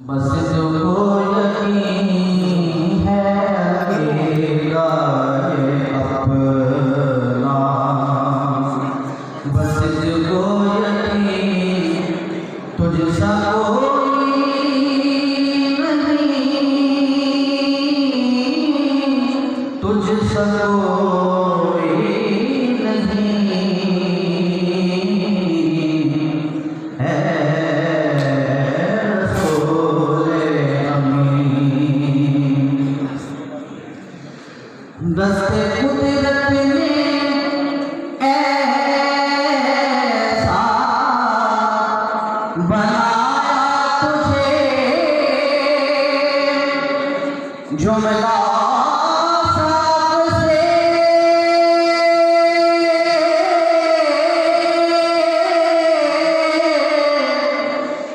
बस तुझको यकीन है अकेला ये अपना, बस तुझको यकीन तुझसा कोई नहीं, तुझसा कोई नहीं है। दस्ते कुदरत ने ऐसा बनाया तुझे, जुमला साफ से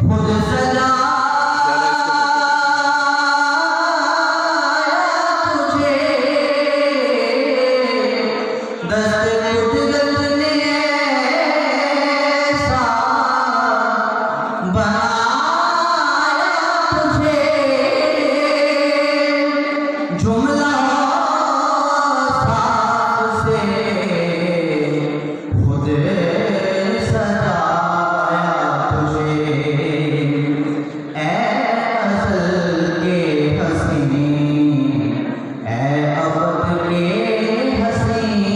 खुद सजा जुमला साफ से खुद सजाया तुझे। ऐ अज़ल के हसीन, ऐ अबद के हसीन,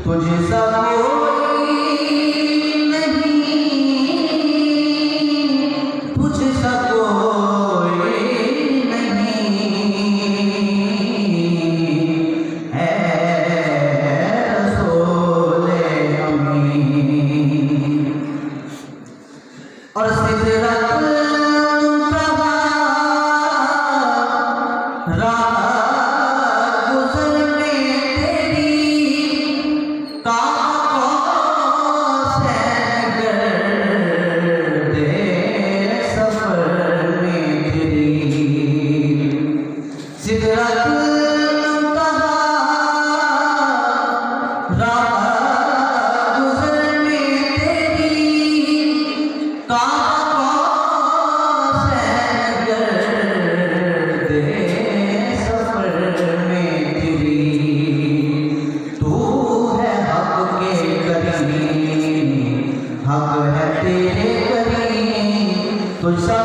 तुझसा कोई नहीं, तुझसा कोई और सिदरतुल मुंतहा राह गुज़र में तेरी, कौसैन गर्दे सफ़र में तेरी। सिदरतुल मुंतहा राह गुज़र में तेरी, सफर में तेरी। तू है हक के करीम, हक है तेरे करीम, तुझसा